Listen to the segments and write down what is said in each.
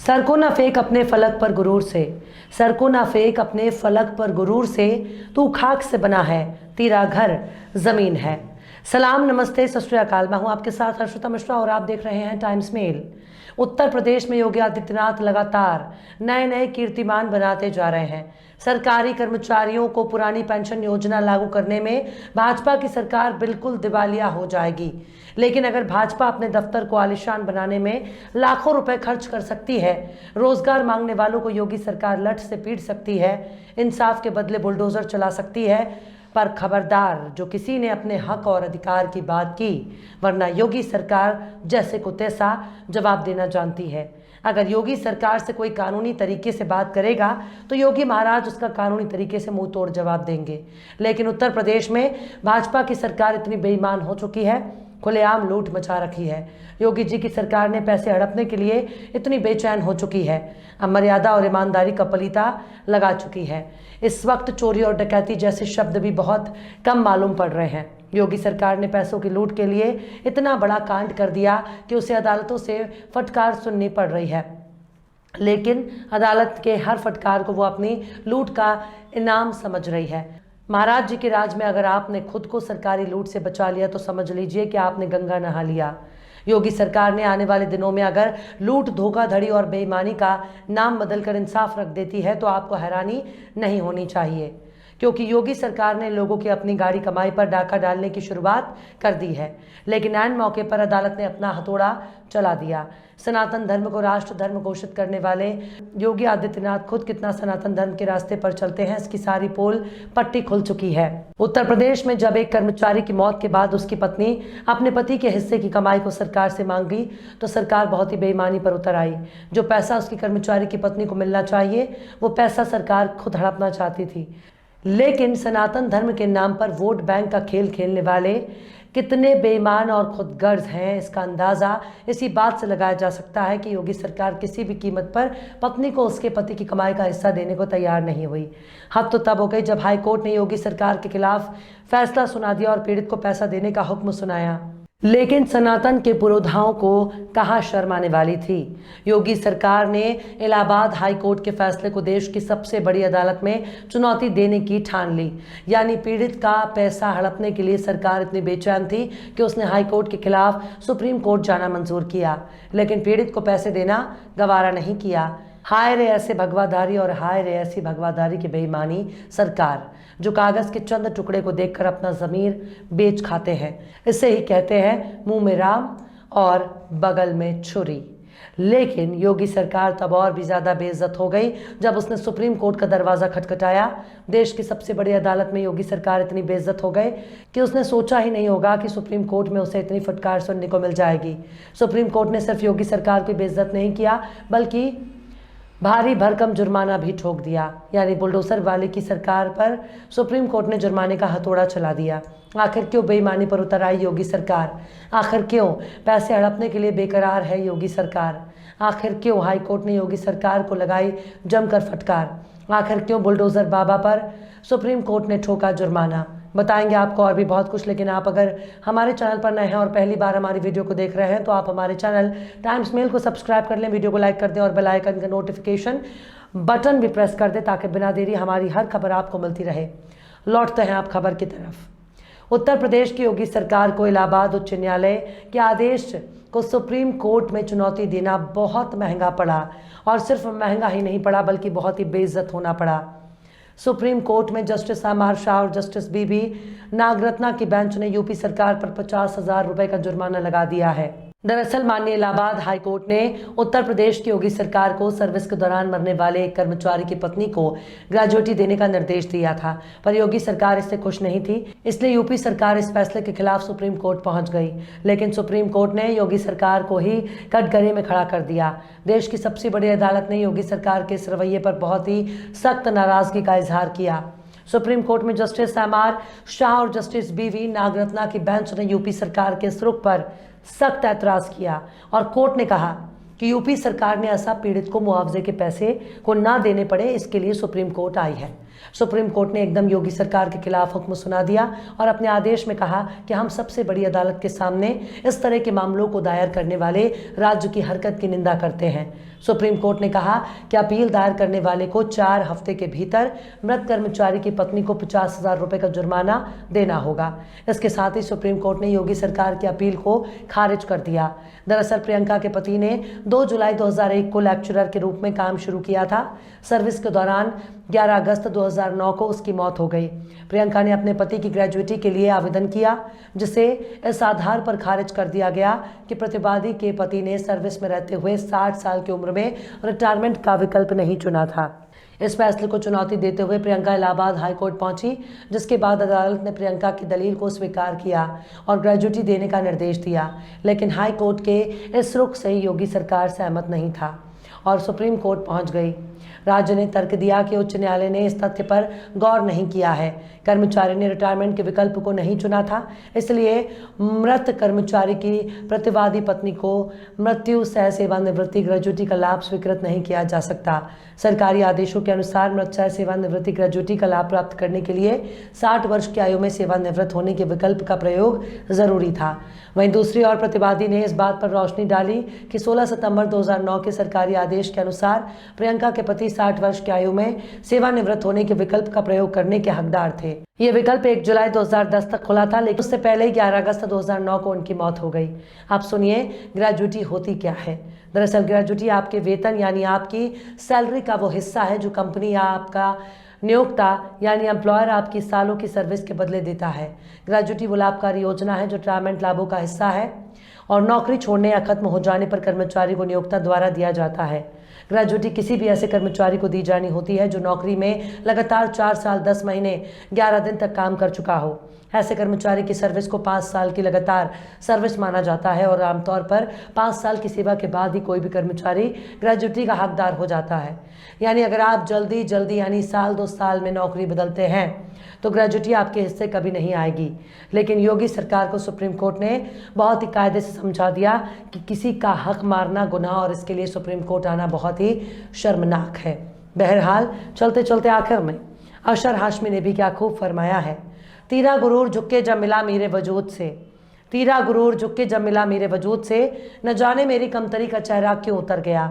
Sir को ना फेंक अपने फलक पर गुरूर से, सर को ना फेंक अपने फलक पर गुरूर से, तू खाक से बना है, तेरा घर जमीन है। सलाम, नमस्ते, सत श्री अकाल। मैं हूं आपके साथ हर्षिता मिश्रा और आप देख रहे हैं टाइम्स मेल। उत्तर प्रदेश में योगी आदित्यनाथ लगातार नए नए कीर्तिमान बनाते जा रहे हैं। सरकारी कर्मचारियों को पुरानी पेंशन योजना लागू करने में भाजपा की सरकार बिल्कुल दिवालिया हो जाएगी, लेकिन अगर भाजपा अपने दफ्तर को आलीशान बनाने में लाखों रुपए खर्च कर सकती है, रोजगार मांगने वालों को योगी सरकार लठ से पीट सकती है, इंसाफ के बदले बुलडोजर चला सकती है, पर खबरदार जो किसी ने अपने हक और अधिकार की बात की, वरना योगी सरकार जैसे को तैसा जवाब देना जानती है। अगर योगी सरकार से कोई कानूनी तरीके से बात करेगा तो योगी महाराज उसका कानूनी तरीके से मुंह तोड़ जवाब देंगे। लेकिन उत्तर प्रदेश में भाजपा की सरकार इतनी बेईमान हो चुकी है, खुलेआम लूट मचा रखी है। योगी जी की सरकार ने पैसे हड़पने के लिए इतनी बेचैन हो चुकी है, अब मर्यादा और ईमानदारी का पलीता लगा चुकी है। इस वक्त चोरी और डकैती जैसे शब्द भी बहुत कम मालूम पड़ रहे हैं। योगी सरकार ने पैसों की लूट के लिए इतना बड़ा कांड कर दिया कि उसे अदालतों से फटकार सुननी पड़ रही है, लेकिन अदालत के हर फटकार को वो अपनी लूट का इनाम समझ रही है। महाराज जी के राज में अगर आपने खुद को सरकारी लूट से बचा लिया तो समझ लीजिए कि आपने गंगा नहा लिया। योगी सरकार ने आने वाले दिनों में अगर लूट, धोखाधड़ी और बेईमानी का नाम बदलकर इंसाफ रख देती है तो आपको हैरानी नहीं होनी चाहिए, क्योंकि योगी सरकार ने लोगों की अपनी गाड़ी कमाई पर डाका डालने की शुरुआत कर दी है, लेकिन ऐन मौके पर अदालत ने अपना हथौड़ा चला दिया। सनातन धर्म को राष्ट्र धर्म घोषित करने वाले योगी आदित्यनाथ खुद कितना सनातन धर्म के रास्ते पर चलते हैं, इसकी सारी पोल पट्टी खुल चुकी है। उत्तर प्रदेश में जब एक कर्मचारी की मौत के बाद उसकी पत्नी अपने पति के हिस्से की कमाई को सरकार से मांगी तो सरकार बहुत ही बेईमानी पर उतर आई। जो पैसा उसकी कर्मचारी की पत्नी को मिलना चाहिए वो पैसा सरकार खुद हड़पना चाहती थी। लेकिन सनातन धर्म के नाम पर वोट बैंक का खेल खेलने वाले कितने बेईमान और खुदगर्ज हैं, इसका अंदाज़ा इसी बात से लगाया जा सकता है कि योगी सरकार किसी भी कीमत पर पत्नी को उसके पति की कमाई का हिस्सा देने को तैयार नहीं हुई। हद तो तब हो गई जब हाई कोर्ट ने योगी सरकार के खिलाफ फैसला सुना दिया और पीड़ित को पैसा देने का हुक्म सुनाया। लेकिन सनातन के पुरोधाओं को कहाँ शर्म आने वाली थी। योगी सरकार ने इलाहाबाद हाई कोर्ट के फैसले को देश की सबसे बड़ी अदालत में चुनौती देने की ठान ली। यानी पीड़ित का पैसा हड़पने के लिए सरकार इतनी बेचैन थी कि उसने हाई कोर्ट के खिलाफ सुप्रीम कोर्ट जाना मंजूर किया, लेकिन पीड़ित को पैसे देना गवारा नहीं किया। हाय रे ऐसे भगवाधारी और हाय रे ऐसी भगवाधारी की बेईमानी सरकार, जो कागज़ के चंद टुकड़े को देखकर अपना ज़मीर बेच खाते हैं। इसे ही कहते हैं मुंह में राम और बगल में छुरी। लेकिन योगी सरकार तब और भी ज़्यादा बेइज्जत हो गई जब उसने सुप्रीम कोर्ट का दरवाज़ा खटखटाया। देश की सबसे बड़ी अदालत में योगी सरकार इतनी बेइज्जत हो गए कि उसने सोचा ही नहीं होगा कि सुप्रीम कोर्ट में उसे इतनी फटकार सुनने को मिल जाएगी। सुप्रीम कोर्ट ने सिर्फ योगी सरकार की बेइज्जत नहीं किया बल्कि भारी भरकम जुर्माना भी ठोक दिया। यानी बुलडोजर वाले की सरकार पर सुप्रीम कोर्ट ने जुर्माने का हथौड़ा चला दिया। आखिर क्यों बेईमानी पर उतर आई योगी सरकार? आखिर क्यों पैसे हड़पने के लिए बेकरार है योगी सरकार? आखिर क्यों हाई कोर्ट ने योगी सरकार को लगाई जमकर फटकार? आखिर क्यों बुलडोजर बाबा पर सुप्रीम कोर्ट ने ठोका जुर्माना? बताएंगे आपको और भी बहुत कुछ, लेकिन आप अगर हमारे चैनल पर नए हैं और पहली बार हमारी वीडियो को देख रहे हैं तो आप हमारे चैनल टाइम्स मेल को सब्सक्राइब कर लें, वीडियो को लाइक कर दें और बेल आइकन का नोटिफिकेशन बटन भी प्रेस कर दें ताकि बिना देरी हमारी हर खबर आपको मिलती रहे। लौटते हैं आप खबर की तरफ। उत्तर प्रदेश की योगी सरकार को इलाहाबाद उच्च न्यायालय के आदेश को सुप्रीम कोर्ट में चुनौती देना बहुत महंगा पड़ा, और सिर्फ महंगा ही नहीं पड़ा बल्कि बहुत ही बेइज्जत होना पड़ा। सुप्रीम कोर्ट में जस्टिस एम.आर. शाह और जस्टिस बी.बी. नागरत्ना की बेंच ने यूपी सरकार पर 50,000 रुपए का जुर्माना लगा दिया है। दरअसल माननीय इलाहाबाद हाई कोर्ट ने उत्तर प्रदेश की योगी सरकार को सर्विस के दौरान मरने वाले एक कर्मचारी की पत्नी को ग्रेजुएटी देने का निर्देश दिया था, पर योगी सरकार इससे खुश नहीं थी, इसलिए यूपी सरकार इस फैसले के खिलाफ सुप्रीम कोर्ट पहुंच गई। लेकिन सुप्रीम कोर्ट ने योगी सरकार को ही कटघरे में खड़ा कर दिया। देश की सबसे बड़ी अदालत ने योगी सरकार के इस रवैये पर बहुत ही सख्त नाराजगी का इजहार किया। सुप्रीम कोर्ट में जस्टिस एम.आर. शाह और जस्टिस बी.वी. नागरत्ना की बेंच ने यूपी सरकार के इस रुख पर सख्त ऐतराज़ किया और कोर्ट ने कहा कि यूपी सरकार ने ऐसा पीड़ित को मुआवजे के पैसे को ना देने पड़े, इसके लिए सुप्रीम कोर्ट आई है। सुप्रीम कोर्ट ने एकदम योगी सरकार के खिलाफ हुक्म सुना दिया और अपने आदेश में कहा कि हम सबसे बड़ी अदालत के सामने इस तरह के मामलों को दायर करने वाले राज्य की हरकत की निंदा करते हैं। सुप्रीम कोर्ट ने कहा कि अपील दायर करने वाले को 4 हफ्ते के भीतर मृत कर्मचारी की पत्नी को 50,000 रुपए का जुर्माना देना होगा। इसके साथ ही सुप्रीम कोर्ट ने योगी सरकार की अपील को खारिज कर दिया। दरअसल प्रियंका के पति ने 2 जुलाई 2001 को लेक्चरर के रूप में काम शुरू किया था। सर्विस के दौरान 11 अगस्त 2009 को उसकी मौत हो गई। प्रियंका ने अपने पति की ग्रेजुइटी के लिए आवेदन किया, जिसे इस आधार पर खारिज कर दिया गया कि प्रतिवादी के पति ने सर्विस में रहते हुए 60 साल की उम्र में रिटायरमेंट का विकल्प नहीं चुना था। इस फैसले को चुनौती देते हुए प्रियंका इलाहाबाद हाईकोर्ट पहुंची, जिसके बाद अदालत ने प्रियंका की दलील को स्वीकार किया और ग्रेजुइटी देने का निर्देश दिया। लेकिन हाईकोर्ट के इस रुख से योगी सरकार सहमत नहीं था और सुप्रीम कोर्ट पहुंच गई। राज्य ने तर्क दिया कि उच्च न्यायालय ने इस तथ्य पर गौर नहीं किया है। कर्मचारी ने रिटायरमेंट के विकल्प को नहीं चुना था, इसलिए मृत कर्मचारी की प्रतिवादी पत्नी को मृत्यु सह सेवानिवृत्ति ग्रेजुइटी का लाभ स्वीकृत नहीं किया जा सकता। सरकारी आदेशों के अनुसार मृत सह सेवानिवृत्ति ग्रेजुइटी का लाभ प्राप्त करने के लिए 60 वर्ष की आयु में सेवानिवृत्त होने के विकल्प का प्रयोग जरूरी था। वहीं दूसरी ओर प्रतिवादी ने इस बात पर रोशनी डाली कि 16 सितंबर 2009 के सरकारी आदेश के अनुसार प्रियंका के पति 60 वर्ष की आयु में सेवानिवृत्त होने के विकल्प का प्रयोग करने के हकदार थे। ये विकल्प 1 जुलाई 2010 तक खुला था, लेकिन उससे पहले ही 11 अगस्त 2009 को उनकी मौत हो गई। आप सुनिए ग्रेजुइटी होती क्या है। दरअसल ग्रेजुइटी आपके वेतन यानी आपकी सैलरी का वो हिस्सा है जो कंपनी या आपका नियोक्ता यानी एम्प्लॉयर आपकी सालों की सर्विस के बदले देता है। ग्रेजुइटी वो लाभकारी योजना है जो रिटायरमेंट लाभों का हिस्सा है और नौकरी छोड़ने या खत्म हो जाने पर कर्मचारी को नियोक्ता द्वारा दिया जाता है। ग्रेजुइटी किसी भी ऐसे कर्मचारी को दी जानी होती है जो नौकरी में लगातार 4 साल 10 महीने 11 दिन तक काम कर चुका हो। ऐसे कर्मचारी की सर्विस को 5 साल की लगातार सर्विस माना जाता है और आमतौर पर 5 साल की सेवा के बाद ही कोई भी कर्मचारी ग्रेजुइटी का हकदार हो जाता है। यानी अगर आप जल्दी यानी साल 2 साल में नौकरी बदलते हैं तो ग्रेजुइटी आपके हिस्से कभी नहीं आएगी। लेकिन योगी सरकार को सुप्रीम कोर्ट ने बहुत ही कायदे से समझा दिया कि किसी का हक मारना गुनाह और इसके लिए सुप्रीम कोर्ट आना बहुत ही शर्मनाक है। बहरहाल चलते चलते आखिर में अशर हाशमी ने भी क्या खूब फरमाया है। तीरा गुरूर झुके जब मिला मेरे वजूद से, तीरा गुरूर झुके जब मिला मेरे वजूद से, न जाने मेरी कमतरी का चेहरा क्यों उतर गया।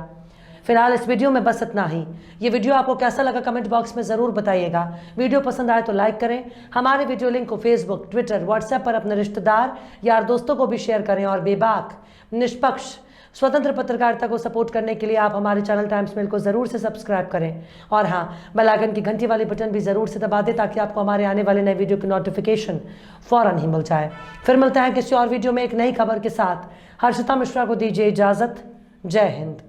फिलहाल इस वीडियो में बस इतना ही। ये वीडियो आपको कैसा लगा कमेंट बॉक्स में ज़रूर बताइएगा। वीडियो पसंद आए तो लाइक करें। हमारे वीडियो लिंक को फेसबुक, ट्विटर, व्हाट्सएप पर अपने रिश्तेदार, यार दोस्तों को भी शेयर करें और बेबाक, निष्पक्ष, स्वतंत्र पत्रकारिता को सपोर्ट करने के लिए आप हमारे चैनल टाइम्स मेल को ज़रूर से सब्सक्राइब करें और हाँ, बेल आइकन की घंटी वाली बटन भी ज़रूर से दबा दें ताकि आपको हमारे आने वाले नए वीडियो की नोटिफिकेशन फ़ौरन ही मिल जाए। फिर मिलते हैं किसी और वीडियो में एक नई खबर के साथ। हर्षिता मिश्रा को दीजिए इजाज़त। जय हिंद।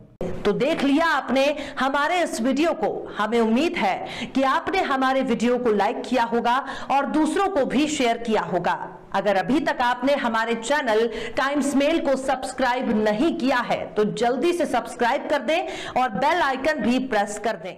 तो देख लिया आपने हमारे इस वीडियो को। हमें उम्मीद है कि आपने हमारे वीडियो को लाइक किया होगा और दूसरों को भी शेयर किया होगा। अगर अभी तक आपने हमारे चैनल टाइम्स मेल को सब्सक्राइब नहीं किया है तो जल्दी से सब्सक्राइब कर दें और बेल आइकन भी प्रेस कर दें।